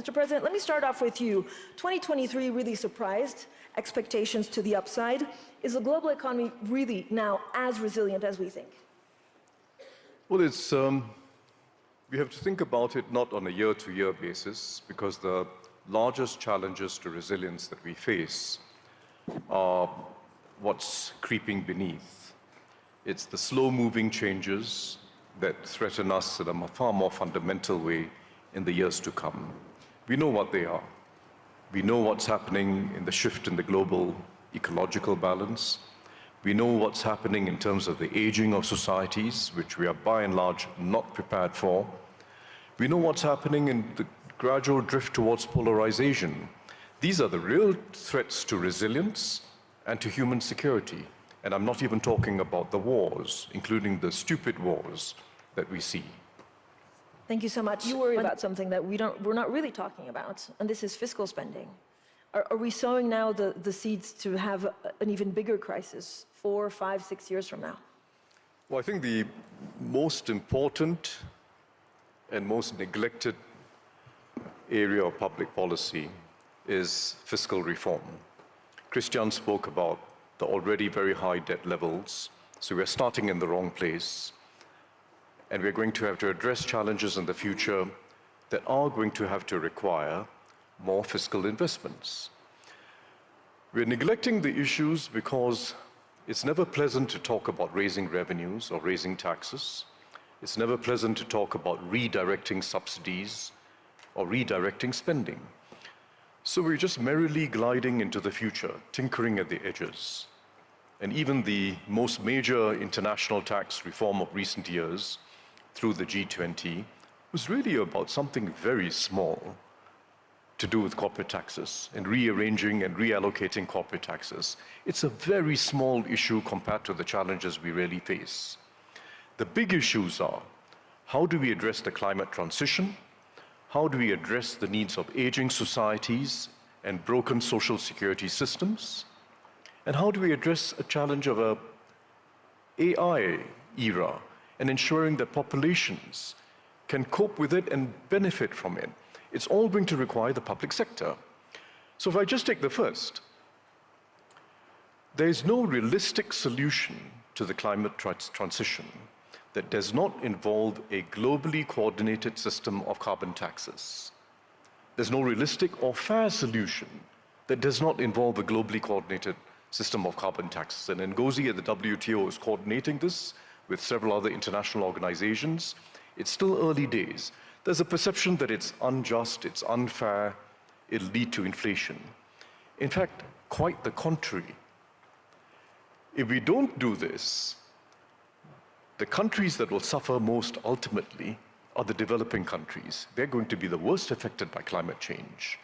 Mr. President, let me start off with you. 2023 really surprised expectations to the upside. Is the global economy really now as resilient as we think? Well, we have to think about it not on a year-to-year basis, because the largest challenges to resilience that we face are what's creeping beneath. It's the slow-moving changes that threaten us in a far more fundamental way in the years to come. We know what they are. We know what's happening in the shift in the global ecological balance. We know what's happening in terms of the aging of societies, which we are by and large not prepared for. We know what's happening in the gradual drift towards polarization. These are the real threats to resilience and to human security. And I'm not even talking about the wars, including the stupid wars that we see. Thank you so much. You worry about something that we're not really talking about, and this is fiscal spending. Are we sowing now the seeds to have an even bigger crisis 4, 5, 6 years from now? Well, I think the most important and most neglected area of public policy is fiscal reform. Christian spoke about the already very high debt levels, so we're starting in the wrong place. And we're going to have to address challenges in the future that are going to have to require more fiscal investments. We're neglecting the issues because it's never pleasant to talk about raising revenues or raising taxes. It's never pleasant to talk about redirecting subsidies or redirecting spending. So we're just merrily gliding into the future, tinkering at the edges. And even the most major international tax reform of recent years, through the G20, was really about something very small to do with corporate taxes and rearranging and reallocating corporate taxes. It's a very small issue compared to the challenges we really face. The big issues are, how do we address the climate transition? How do we address the needs of aging societies and broken social security systems? And how do we address a challenge of an AI era and ensuring that populations can cope with it and benefit from it? It's all going to require the public sector. So if I just take the first, there is no realistic solution to the climate transition that does not involve a globally coordinated system of carbon taxes. There's no realistic or fair solution that does not involve a globally coordinated system of carbon taxes. And Ngozi at the WTO is coordinating this with several other international organizations. It's still early days. There's a perception that it's unjust, it's unfair, it'll lead to inflation. In fact, quite the contrary. If we don't do this, the countries that will suffer most ultimately are the developing countries. They're going to be the worst affected by climate change.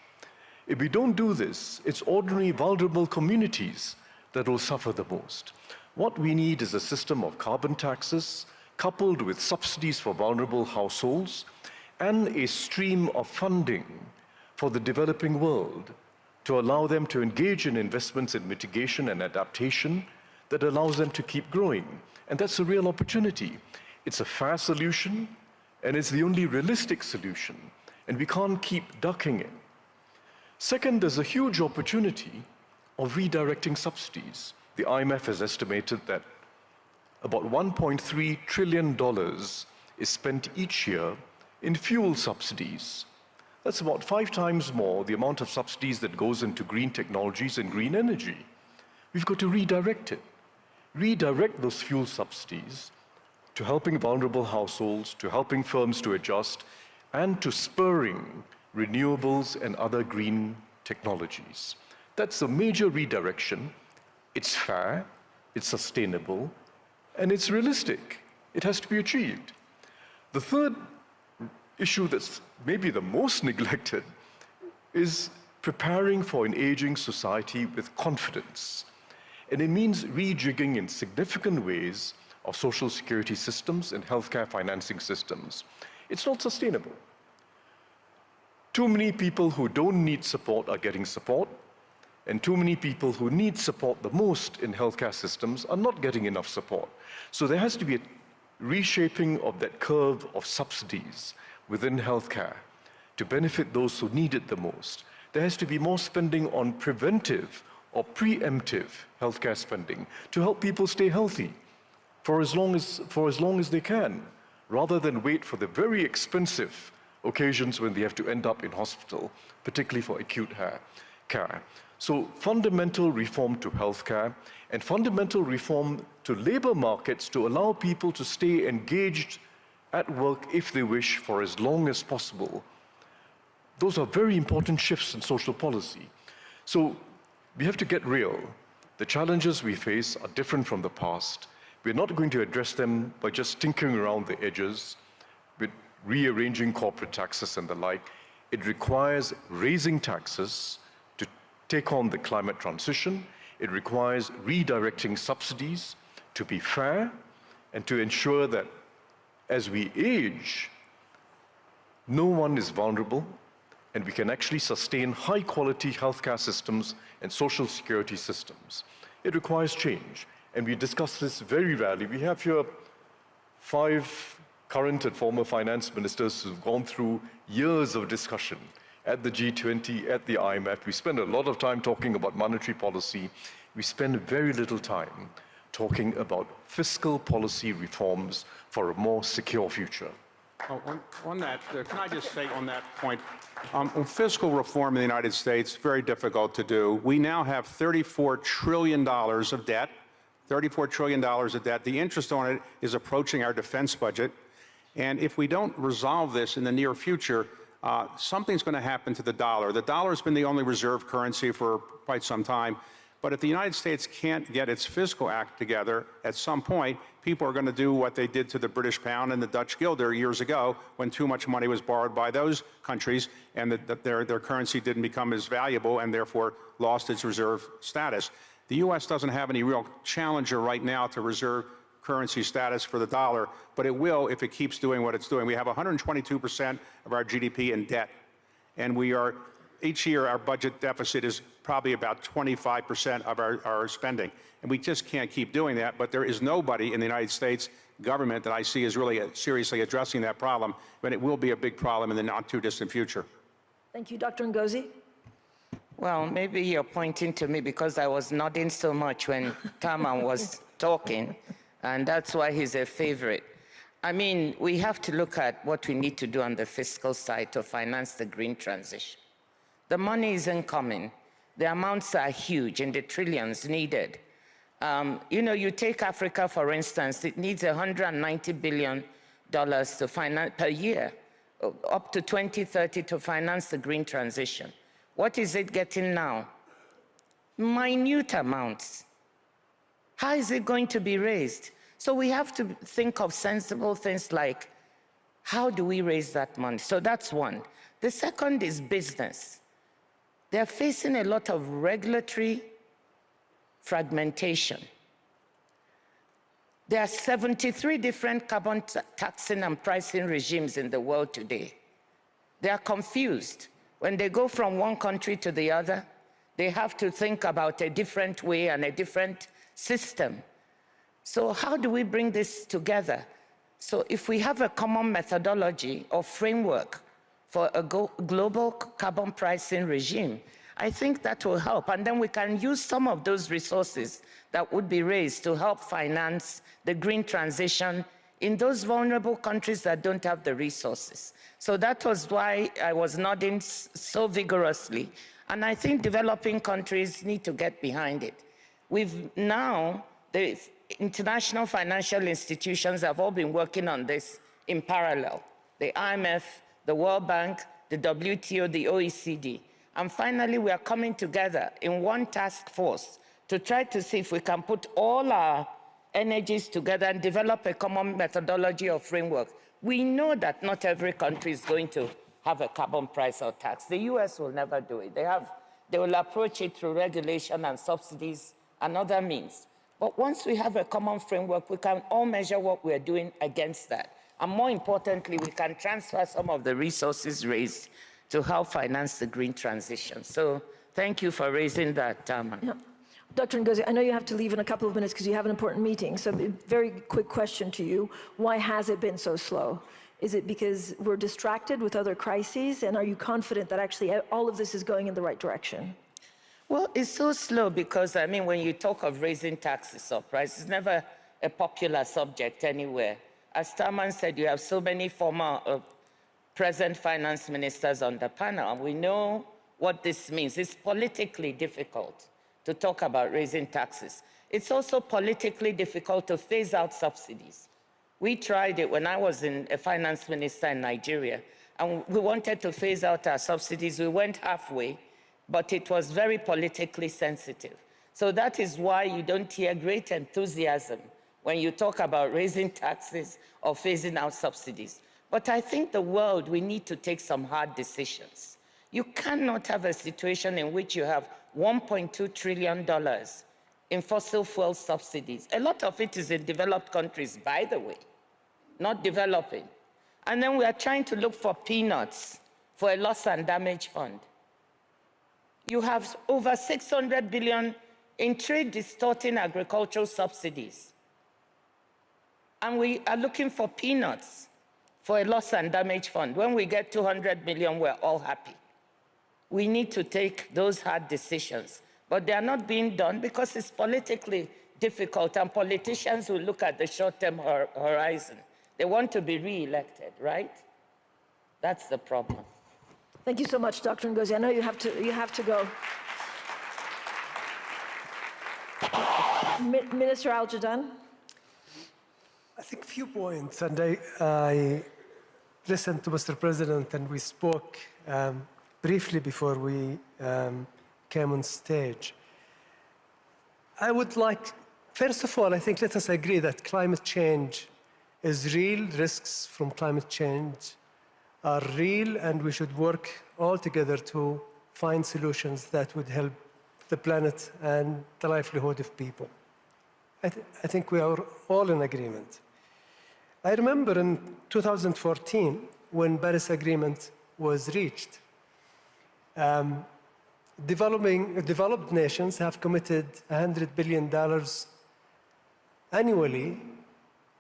If we don't do this, it's ordinary vulnerable communities that will suffer the most. What we need is a system of carbon taxes coupled with subsidies for vulnerable households and a stream of funding for the developing world to allow them to engage in investments in mitigation and adaptation that allows them to keep growing. And that's a real opportunity. It's a fair solution, and it's the only realistic solution, and we can't keep ducking it. Second, there's a huge opportunity of redirecting subsidies. The IMF has estimated that about $1.3 trillion is spent each year in fuel subsidies. That's about 5 times more the amount of subsidies that goes into green technologies and green energy. We've got to redirect it. Redirect those fuel subsidies to helping vulnerable households, to helping firms to adjust, and to spurring renewables and other green technologies. That's a major redirection. It's fair, it's sustainable, and it's realistic. It has to be achieved. The third issue that's maybe the most neglected is preparing for an aging society with confidence. And it means rejigging in significant ways of social security systems and healthcare financing systems. It's not sustainable. Too many people who don't need support are getting support, and too many people who need support the most in healthcare systems are not getting enough support. So there has to be a reshaping of that curve of subsidies within healthcare to benefit those who need it the most. There has to be more spending on preventive or preemptive healthcare spending to help people stay healthy for as long as they can, rather than wait for the very expensive occasions when they have to end up in hospital, particularly for acute care. So fundamental reform to healthcare and fundamental reform to labor markets to allow people to stay engaged at work if they wish for as long as possible. Those are very important shifts in social policy. So we have to get real. The challenges we face are different from the past. We're not going to address them by just tinkering around the edges with rearranging corporate taxes and the like. It requires raising taxes to take on the climate transition. It requires redirecting subsidies to be fair and to ensure that as we age, no one is vulnerable, and we can actually sustain high-quality healthcare systems and social security systems. It requires change, and we discuss this very rarely. We have here 5 current and former finance ministers who've gone through years of discussion at the G20, at the IMF. We spend a lot of time talking about monetary policy. We spend very little time talking about fiscal policy reforms for a more secure future. On that, can I just say on that point, fiscal reform in the United States, very difficult to do. We now have $34 trillion of debt, $34 trillion of debt. The interest on it is approaching our defense budget. And if we don't resolve this in the near future, something's going to happen to the dollar. The dollar has been the only reserve currency for quite some time. But if the United States can't get its fiscal act together, at some point, people are going to do what they did to the British pound and the Dutch guilder years ago when too much money was borrowed by those countries and their currency didn't become as valuable and therefore lost its reserve status. The U.S. doesn't have any real challenger right now to reserve currency status for the dollar, but it will if it keeps doing what it's doing. We have 122% of our GDP in debt, and we are, each year our budget deficit is probably about 25% of our spending. And we just can't keep doing that, but there is nobody in the United States government that I see is really seriously addressing that problem, but it will be a big problem in the not too distant future. Thank you. Dr. Ngozi? Well, maybe you're pointing to me because I was nodding so much when Tharman was talking, and that's why he's a favorite. I mean, we have to look at what we need to do on the fiscal side to finance the green transition. The money isn't coming. The amounts are huge and the trillions needed. You know, you take Africa, for instance, it needs $190 billion to finance per year, up to 2030 to finance the green transition. What is it getting now? Minute amounts. How is it going to be raised? So we have to think of sensible things like, how do we raise that money? So that's one. The second is business. They're facing a lot of regulatory fragmentation. There are 73 different carbon taxing and pricing regimes in the world today. They are confused. When they go from one country to the other, they have to think about a different way and a different system. So how do we bring this together? So if we have a common methodology or framework for a global carbon pricing regime, I think that will help. And then we can use some of those resources that would be raised to help finance the green transition in those vulnerable countries that don't have the resources. So that was why I was nodding so vigorously. And I think developing countries need to get behind it. The international financial institutions have all been working on this in parallel. The IMF, the World Bank, the WTO, the OECD. And finally, we are coming together in one task force to try to see if we can put all our energies together and develop a common methodology or framework. We know that not every country is going to have a carbon price or tax. The US will never do it. They will approach it through regulation and subsidies and other means. But once we have a common framework, we can all measure what we're doing against that. And more importantly, we can transfer some of the resources raised to help finance the green transition. So thank you for raising that, Tharman. Yeah. Dr. Ngozi, I know you have to leave in a couple of minutes because you have an important meeting. So a very quick question to you. Why has it been so slow? Is it because we're distracted with other crises? And are you confident that actually all of this is going in the right direction? Well, it's so slow because, I mean, when you talk of raising taxes or prices, it's never a popular subject anywhere. As Tharman said, you have so many former present finance ministers on the panel, and we know what this means. It's politically difficult to talk about raising taxes. It's also politically difficult to phase out subsidies. We tried it when I was a finance minister in Nigeria, and we wanted to phase out our subsidies. We went halfway, but it was very politically sensitive. So that is why you don't hear great enthusiasm when you talk about raising taxes or phasing out subsidies. But I think the world, we need to take some hard decisions. You cannot have a situation in which you have $1.2 trillion in fossil fuel subsidies. A lot of it is in developed countries, by the way, not developing. And then we are trying to look for peanuts for a loss and damage fund. You have over $600 billion in trade distorting agricultural subsidies. And we are looking for peanuts for a loss and damage fund. When we get 200 million, we're all happy. We need to take those hard decisions, but they are not being done because it's politically difficult, and politicians will look at the short-term horizon. They want to be re-elected, right? That's the problem. Thank you so much, Dr. Ngozi. I know you have to go. Minister Al-Jadaan. I think a few points, and I listened to Mr. President, and we spoke briefly before we came on stage. I would like, first of all, I think let us agree that climate change is real. Risks from climate change are real, and we should work all together to find solutions that would help the planet and the livelihood of people. I think we are all in agreement. I remember in 2014, when Paris Agreement was reached, developed nations have committed $100 billion annually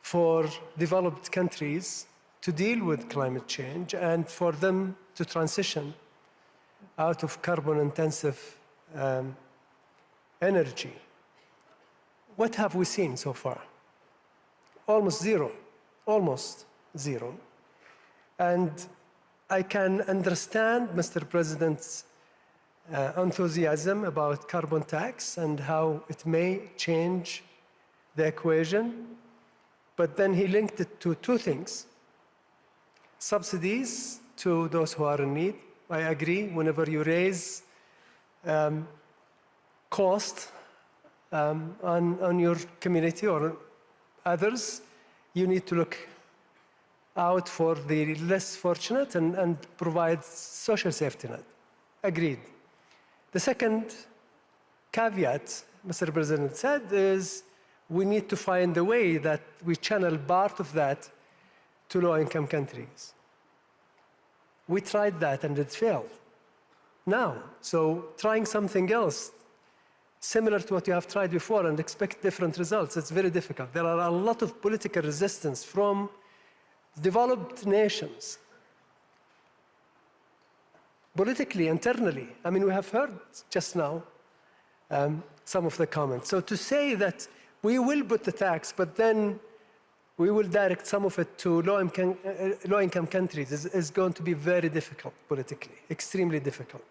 for developed countries to deal with climate change and for them to transition out of carbon-intensive energy. What have we seen so far? Almost zero. Almost zero. And I can understand Mr. President's enthusiasm about carbon tax and how it may change the equation, but then he linked it to two things. Subsidies to those who are in need. I agree, whenever you raise cost on your community or others, you need to look out for the less fortunate and provide social safety net. Agreed. The second caveat, Mr. President said, is we need to find a way that we channel part of that to low-income countries. We tried that and it failed. Now, so trying something else similar to what you have tried before and expect different results, it's very difficult. There are a lot of political resistance from developed nations. Politically, internally, I mean, we have heard just now some of the comments. So to say that we will put the tax, but then we will direct some of it to low-income countries is going to be very difficult politically, extremely difficult.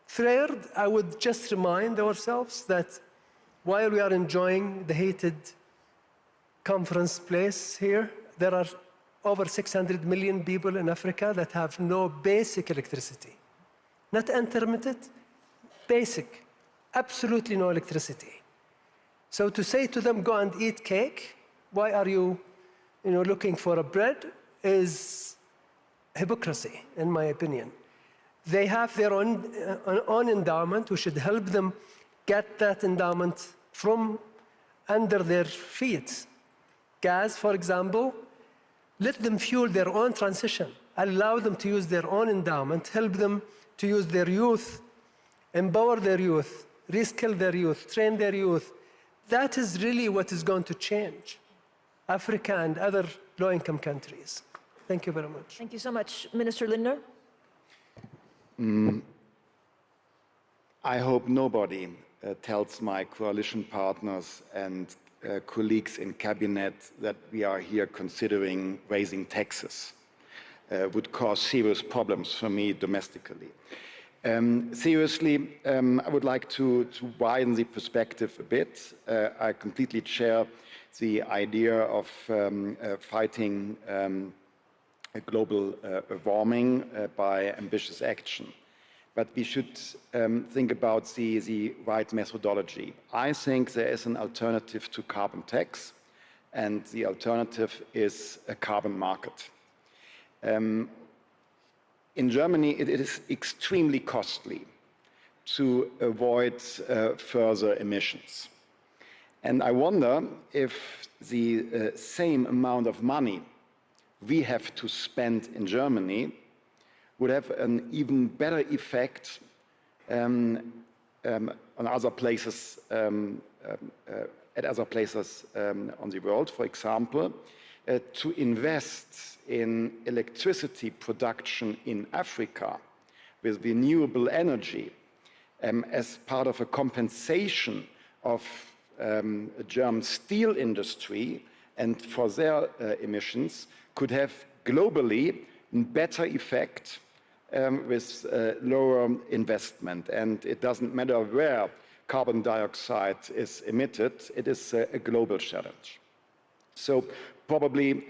Third, I would just remind ourselves that while we are enjoying the heated conference place here, there are over 600 million people in Africa that have no basic electricity. Not intermittent, basic, absolutely no electricity. So to say to them, go and eat cake, why are you looking for a bread, is hypocrisy, in my opinion. They have their own endowment. We should help them get that endowment from under their feet. Gas, for example, let them fuel their own transition. Allow them to use their own endowment. Help them to use their youth, empower their youth, reskill their youth, train their youth. That is really what is going to change Africa and other low-income countries. Thank you very much. Thank you so much. Minister Lindner? I hope nobody tells my coalition partners and colleagues in cabinet that we are here considering raising taxes. Would cause serious problems for me domestically. Seriously, I would like to widen the perspective a bit. I completely share the idea of fighting global warming by ambitious action. But we should think about the right methodology. I think there is an alternative to carbon tax, and the alternative is a carbon market. In Germany, it is extremely costly to avoid further emissions. And I wonder if the same amount of money we have to spend in Germany would have an even better effect on other places, at other places on the world. For example, to invest in electricity production in Africa with renewable energy as part of a compensation of German steel industry and for their emissions could have globally better effect with lower investment. And it doesn't matter where carbon dioxide is emitted, it is a global challenge. So probably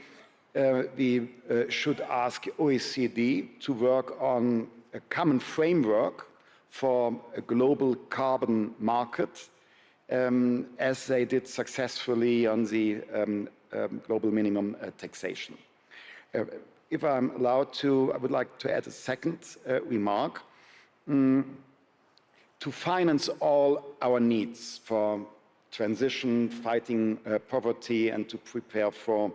we should ask OECD to work on a common framework for a global carbon market, as they did successfully on the global minimum taxation. If I'm allowed to, I would like to add a second remark. To finance all our needs for transition, fighting poverty, and to prepare for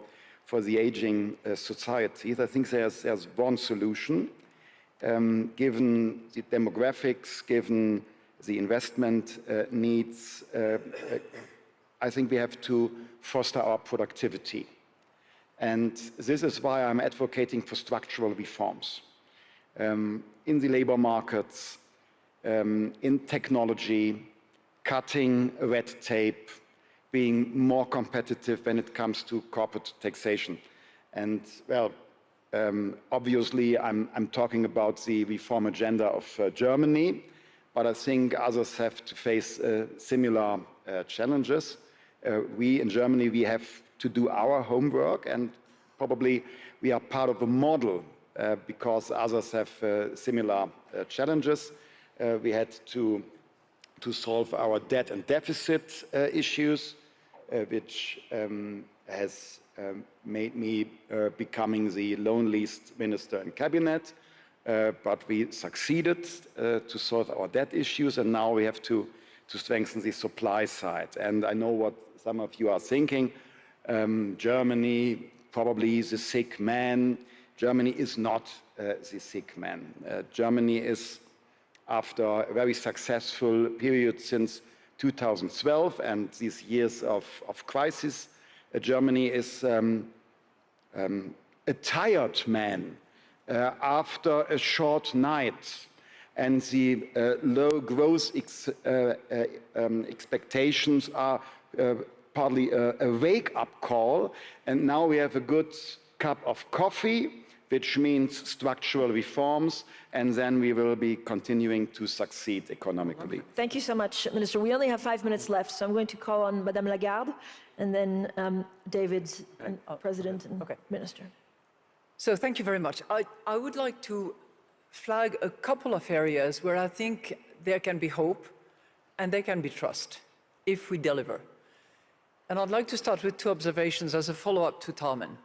the aging societies, I think there's one solution. Given the demographics, given the investment needs, I think we have to foster our productivity. And this is why I'm advocating for structural reforms in the labor markets, in technology, cutting red tape, being more competitive when it comes to corporate taxation. And well, obviously I'm talking about the reform agenda of Germany, but I think others have to face similar challenges. We in Germany, we have to do our homework, and probably we are part of a model because others have similar challenges. We had to solve our debt and deficit issues, which has made me becoming the loneliest minister in cabinet. But we succeeded to solve our debt issues, and now we have to strengthen the supply side. And I know what some of you are thinking. Germany probably is a sick man. Germany is not the sick man. Germany is, after a very successful period since 2012 and these years of crisis, Germany is a tired man after a short night, and the low growth expectations are partly a wake-up call, and now we have a good cup of coffee, which means structural reforms, and then we will be continuing to succeed economically. Thank you so much, Minister. We only have 5 minutes left, so I'm going to call on Madame Lagarde, and then David, President and Minister. So thank you very much. I would like to flag a couple of areas where I think there can be hope and there can be trust if we deliver. And I'd like to start with two observations as a follow-up to Tharman.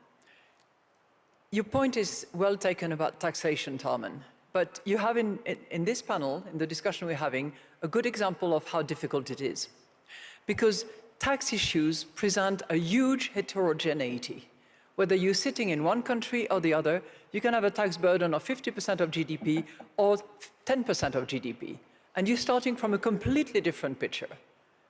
Your point is well taken about taxation, Tharman, but you have in this panel, in the discussion we're having, a good example of how difficult it is. Because tax issues present a huge heterogeneity. Whether you're sitting in one country or the other, you can have a tax burden of 50% of GDP or 10% of GDP, and you're starting from a completely different picture.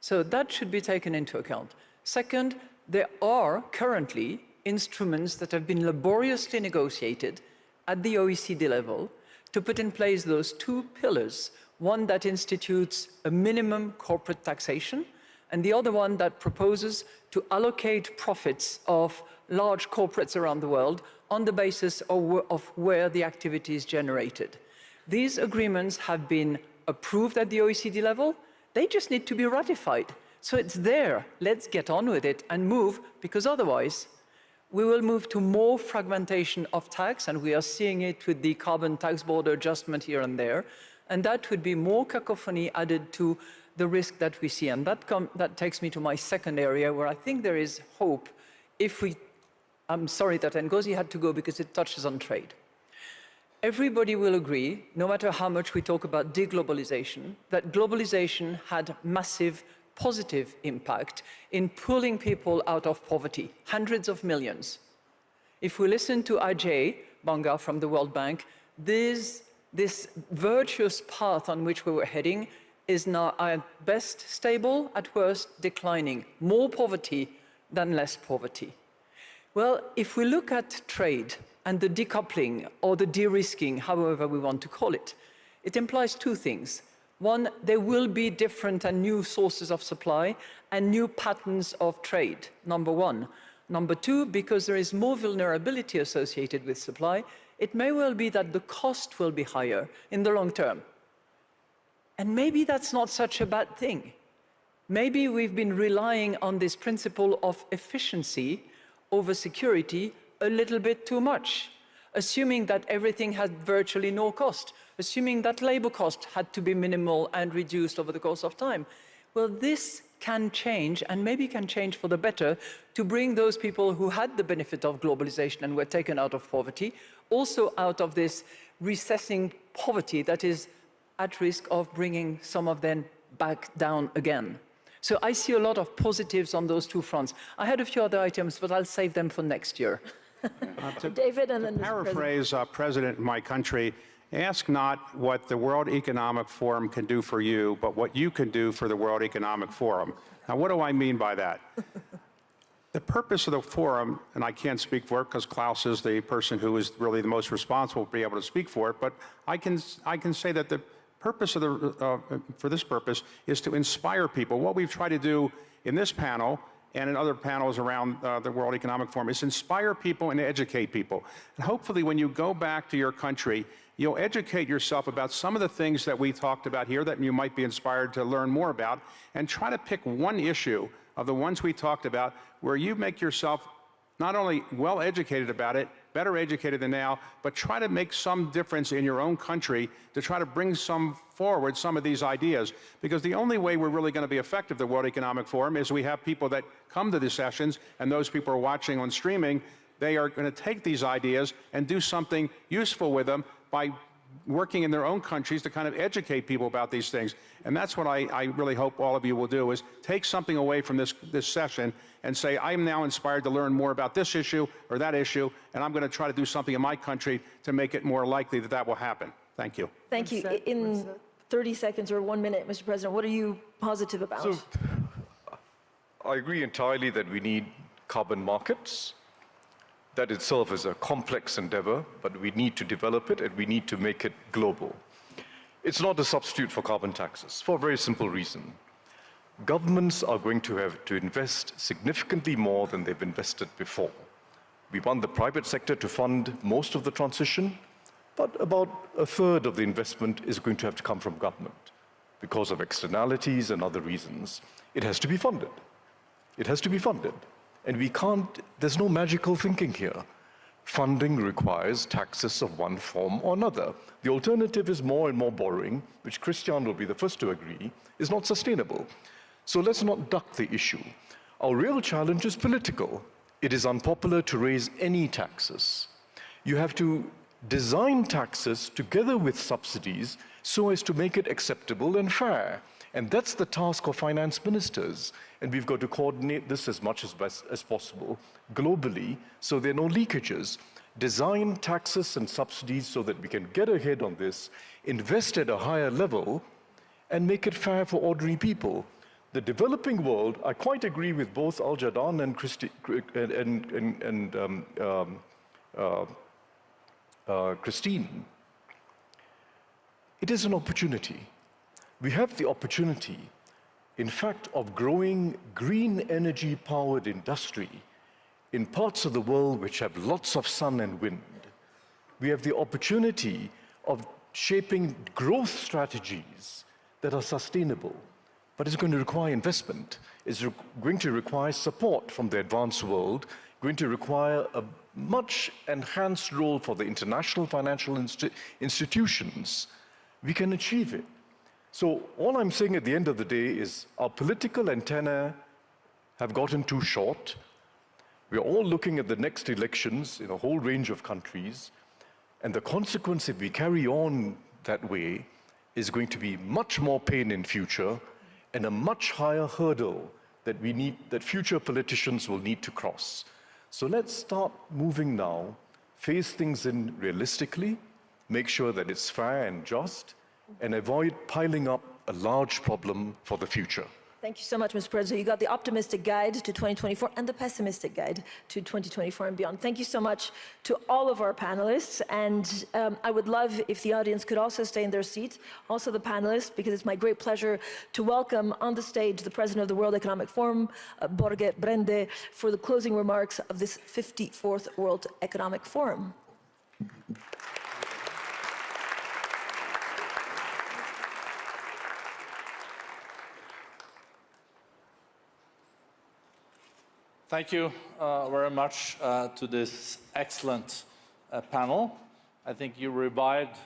So that should be taken into account. Second, there are currently instruments that have been laboriously negotiated at the OECD level to put in place those two pillars, one that institutes a minimum corporate taxation, and the other one that proposes to allocate profits of large corporates around the world on the basis of where the activity is generated. These agreements have been approved at the OECD level. They just need to be ratified. So it's there. Let's get on with it and move, because otherwise we will move to more fragmentation of tax, and we are seeing it with the carbon tax border adjustment here and there, and that would be more cacophony added to the risk that we see. And that takes me to my second area where I think there is hope if we, I'm sorry that Ngozi had to go because it touches on trade. Everybody will agree, no matter how much we talk about deglobalization, that globalization had massive positive impact in pulling people out of poverty, hundreds of millions. If we listen to Ajay Banga from the World Bank, this virtuous path on which we were heading is now at best stable, at worst declining. More poverty than less poverty. Well, if we look at trade and the decoupling or the de-risking, however we want to call it, it implies two things. One, there will be different and new sources of supply and new patterns of trade, number one. Number two, because there is more vulnerability associated with supply, it may well be that the cost will be higher in the long term. And maybe that's not such a bad thing. Maybe we've been relying on this principle of efficiency over security a little bit too much, assuming that everything had virtually no cost, assuming that labor cost had to be minimal and reduced over the course of time. Well, this can change, and maybe can change for the better, to bring those people who had the benefit of globalization and were taken out of poverty, also out of this recessing poverty that is at risk of bringing some of them back down again. So I see a lot of positives on those two fronts. I had a few other items, but I'll save them for next year. David, and then Mr. Paraphrase President in my country, ask not what the World Economic Forum can do for you, but what you can do for the World Economic Forum. Now, what do I mean by that? The purpose of the forum, and I can't speak for it because Klaus is the person who is really the most responsible to be able to speak for it, but I can say that the purpose of for this purpose is to inspire people. What we've tried to do in this panel and in other panels around the World Economic Forum is inspire people and educate people. And hopefully when you go back to your country, you'll educate yourself about some of the things that we talked about here that you might be inspired to learn more about, and try to pick one issue of the ones we talked about where you make yourself not only well educated about it, better educated than now, but try to make some difference in your own country to try to bring forward some of these ideas. Because the only way we're really going to be effective at the World Economic Forum is we have people that come to the sessions, and those people are watching on streaming, they are going to take these ideas and do something useful with them by working in their own countries to kind of educate people about these things. And that's what I really hope all of you will do, is take something away from this session and say, I am now inspired to learn more about this issue or that issue, and I'm going to try to do something in my country to make it more likely that that will happen. Thank you. Thank you. In 30 seconds or 1 minute, Mr. President, what are you positive about? So, I agree entirely that we need carbon markets. That itself is a complex endeavor, but we need to develop it and we need to make it global. It's not a substitute for carbon taxes, for a very simple reason. Governments are going to have to invest significantly more than they've invested before. We want the private sector to fund most of the transition, but about a third of the investment is going to have to come from government because of externalities and other reasons. It has to be funded. It has to be funded. And we can't, there's no magical thinking here. Funding requires taxes of one form or another. The alternative is more and more borrowing, which Christian will be the first to agree, is not sustainable. So let's not duck the issue. Our real challenge is political. It is unpopular to raise any taxes. You have to design taxes together with subsidies so as to make it acceptable and fair. And that's the task of finance ministers. And we've got to coordinate this as much as possible globally so there are no leakages. Design taxes and subsidies so that we can get ahead on this, invest at a higher level, and make it fair for ordinary people. the developing world, I quite agree with both Al-Jadaan and Christine. It is an opportunity. We have the opportunity, in fact, of growing green energy-powered industry in parts of the world which have lots of sun and wind. We have the opportunity of shaping growth strategies that are sustainable, but it's going to require investment. It's going to require support from the advanced world, going to require a much enhanced role for the international financial institutions. We can achieve it. So all I'm saying at the end of the day is our political antennae have gotten too short. We're all looking at the next elections in a whole range of countries, and the consequence if we carry on that way is going to be much more pain in future and a much higher hurdle that future politicians will need to cross. So let's start moving now, face things in realistically, make sure that it's fair and just, and avoid piling up a large problem for the future. Thank you so much, Mr. President. You got the optimistic guide to 2024 and the pessimistic guide to 2024 and beyond. Thank you so much to all of our panelists. And I would love if the audience could also stay in their seats, also the panelists, because it's my great pleasure to welcome on the stage the President of the World Economic Forum, Borge Brende, for the closing remarks of this 54th World Economic Forum. Thank you very much to this excellent panel. I think you revived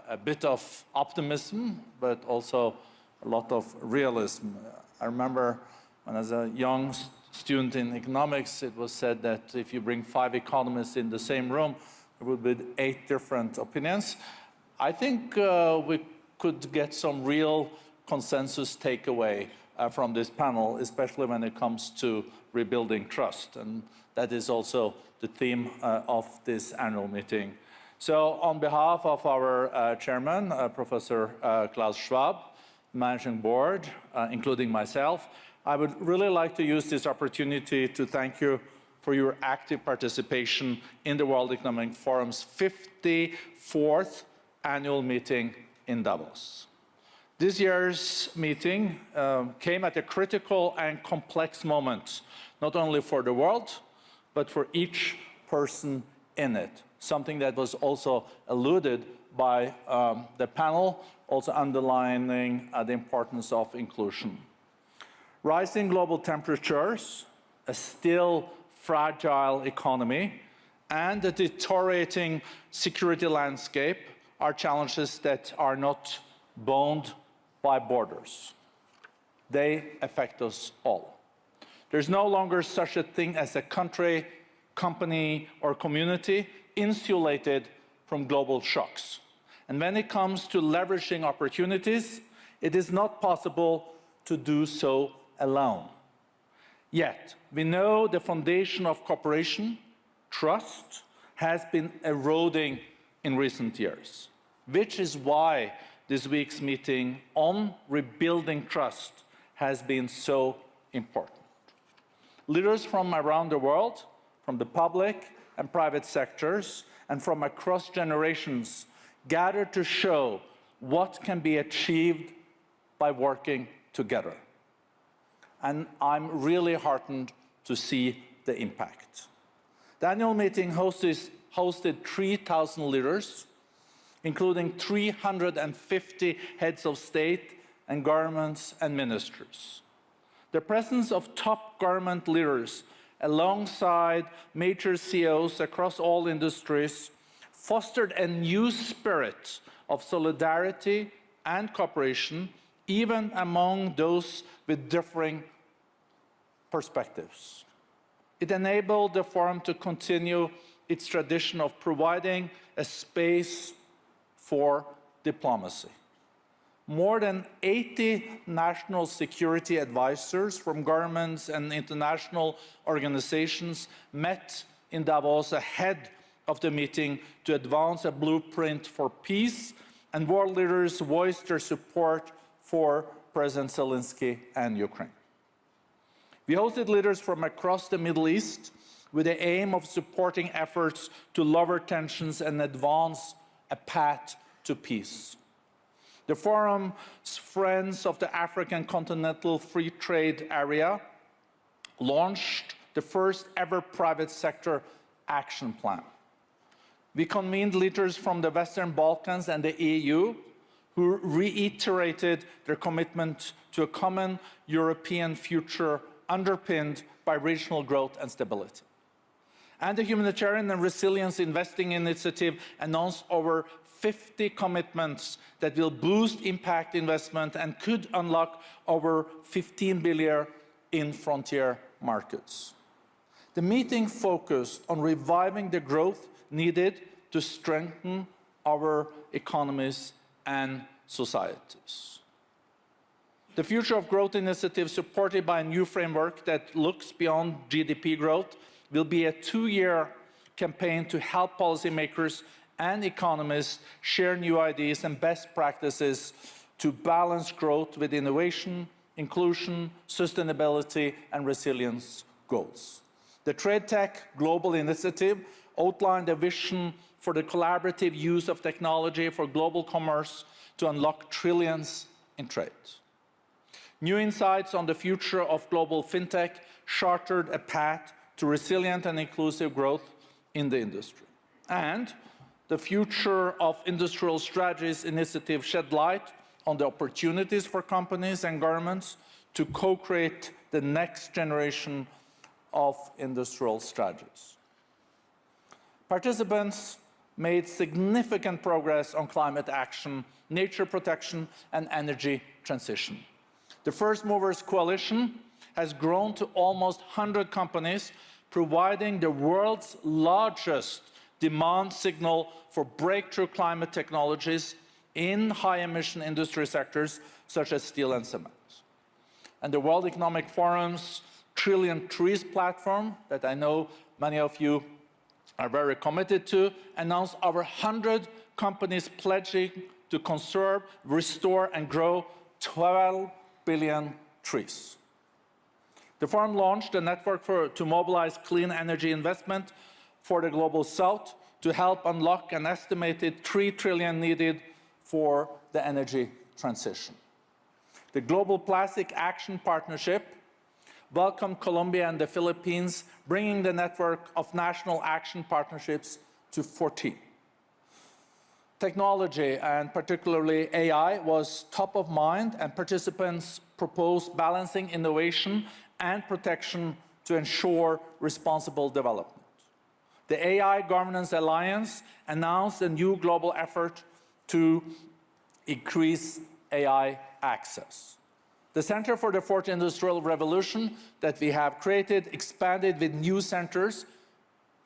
a bit of optimism, but also a lot of realism. I remember when, as a young student in economics, it was said that if you bring 5 economists in the same room, there would be 8 different opinions. I think we could get some real consensus takeaway from this panel, especially when it comes to rebuilding trust. And that is also the theme of this annual meeting. So on behalf of our chairman, Professor Klaus Schwab, managing board, including myself, I would really like to use this opportunity to thank you for your active participation in the World Economic Forum's 54th annual meeting in Davos. This year's meeting came at a critical and complex moment, not only for the world, but for each person in it, something that was also alluded by the panel, also underlining the importance of inclusion. Rising global temperatures, a still fragile economy, and a deteriorating security landscape are challenges that are not bound by borders. They affect us all. There's no longer such a thing as a country, company, or community insulated from global shocks. And when it comes to leveraging opportunities, it is not possible to do so alone. Yet, we know the foundation of cooperation, trust, has been eroding in recent years, which is why this week's meeting on rebuilding trust has been so important. Leaders from around the world, from the public and private sectors, and from across generations gathered to show what can be achieved by working together. And I'm really heartened to see the impact. The annual meeting hosted 3,000 leaders, including 350 heads of state and governments and ministries. The presence of top government leaders alongside major CEOs across all industries fostered a new spirit of solidarity and cooperation, even among those with differing perspectives. It enabled the forum to continue its tradition of providing a space for diplomacy. More than 80 national security advisors from governments and international organizations met in Davos ahead of the meeting to advance a blueprint for peace, and world leaders voiced their support for President Zelensky and Ukraine. We hosted leaders from across the Middle East with the aim of supporting efforts to lower tensions and advance a path to peace. The forum's Friends of the African Continental Free Trade Area launched the first ever private sector action plan. We convened leaders from the Western Balkans and the EU who reiterated their commitment to a common European future underpinned by regional growth and stability. And the Humanitarian and Resilience Investing Initiative announced over 50 commitments that will boost impact investment and could unlock over 15 billion in frontier markets. The meeting focused on reviving the growth needed to strengthen our economies and societies. The Future of Growth initiative, supported by a new framework that looks beyond GDP growth, will be a 2-year campaign to help policymakers and economists share new ideas and best practices to balance growth with innovation, inclusion, sustainability, and resilience goals. The Trade Tech Global Initiative outlined a vision for the collaborative use of technology for global commerce to unlock trillions in trade. New insights on the future of global fintech chartered a path to resilient and inclusive growth in the industry. And the Future of Industrial Strategies initiative shed light on the opportunities for companies and governments to co-create the next generation of industrial strategies. Participants made significant progress on climate action, nature protection, and energy transition. The First Movers Coalition has grown to almost 100 companies, providing the world's largest demand signal for breakthrough climate technologies in high-emission industry sectors such as steel and cement. And the World Economic Forum's Trillion Trees platform, that I know many of you are very committed to, announced over 100 companies pledging to conserve, restore, and grow 12 billion trees. The forum launched a network to mobilize clean energy investment for the Global South to help unlock an estimated 3 trillion needed for the energy transition. The Global Plastic Action Partnership welcomed Colombia and the Philippines, bringing the network of national action partnerships to 14. Technology, and particularly AI, was top of mind, and participants proposed balancing innovation and protection to ensure responsible development. The AI Governance Alliance announced a new global effort to increase AI access. The Center for the Fourth Industrial Revolution that we have created expanded with new centers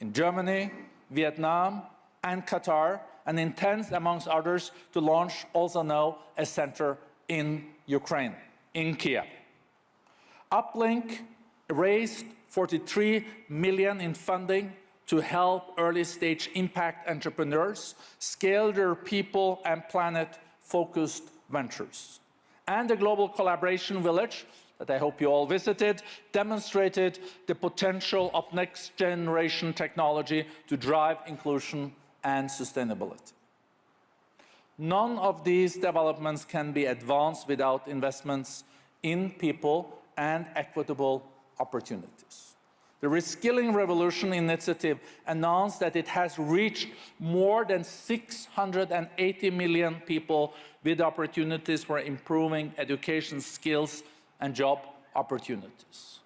in Germany, Vietnam, and Qatar, and intends, amongst others, to launch also now a center in Ukraine, in Kiev. Uplink raised 43 million in funding to help early-stage impact entrepreneurs scale their people and planet-focused ventures. And the Global Collaboration Village, that I hope you all visited, demonstrated the potential of next-generation technology to drive inclusion and sustainability. None of these developments can be advanced without investments in people and equitable opportunities. The Reskilling Revolution initiative announced that it has reached more than 680 million people with opportunities for improving education skills and job opportunities.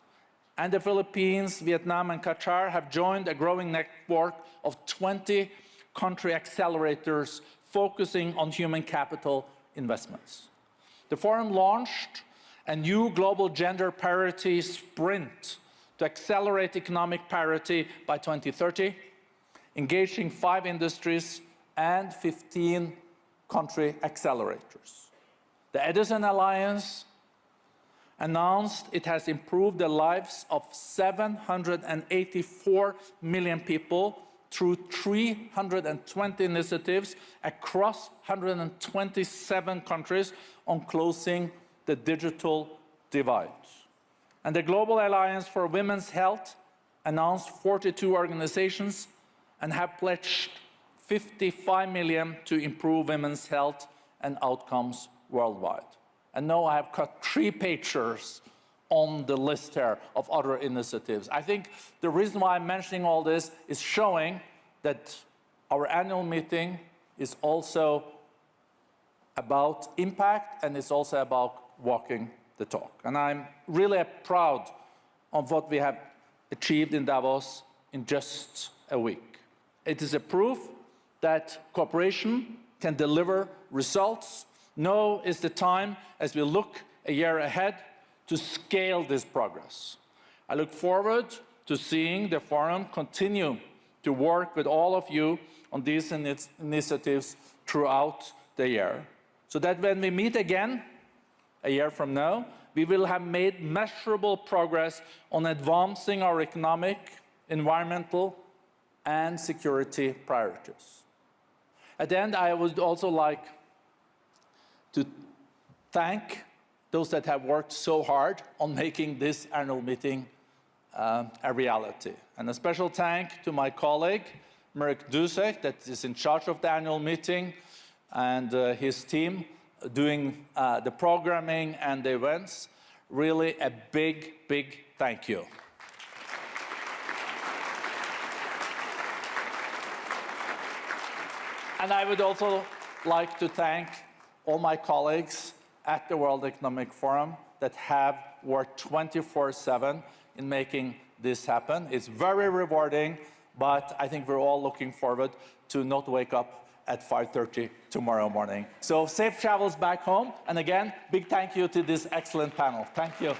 And the Philippines, Vietnam, and Qatar have joined a growing network of 20 country accelerators focusing on human capital investments. The forum launched a new global gender parity sprint to accelerate economic parity by 2030, engaging 5 industries and 15 country accelerators. The Edison Alliance announced it has improved the lives of 784 million people through 320 initiatives across 127 countries on closing the digital divide. And the Global Alliance for Women's Health announced 42 organizations and have pledged 55 million to improve women's health and outcomes worldwide. And now I have cut 3 pages on the list here of other initiatives. I think the reason why I'm mentioning all this is showing that our annual meeting is also about impact, and it's also about walking the talk. And I'm really proud of what we have achieved in Davos in just a week. It is a proof that cooperation can deliver results. Now is the time, as we look a year ahead, to scale this progress. I look forward to seeing the forum continue to work with all of you on these initiatives throughout the year, so that when we meet again a year from now, we will have made measurable progress on advancing our economic, environmental, and security priorities. At the end, I would also like to thank those that have worked so hard on making this annual meeting a reality. And a special thank to my colleague, Marek Dusek, that is in charge of the annual meeting, and his team doing the programming and the events. Really a big, big thank you. And I would also like to thank all my colleagues at the World Economic Forum that have worked 24/7 in making this happen. It's very rewarding, but I think we're all looking forward to not wake up at 5:30 tomorrow morning. So safe travels back home. And again, big thank you to this excellent panel. Thank you.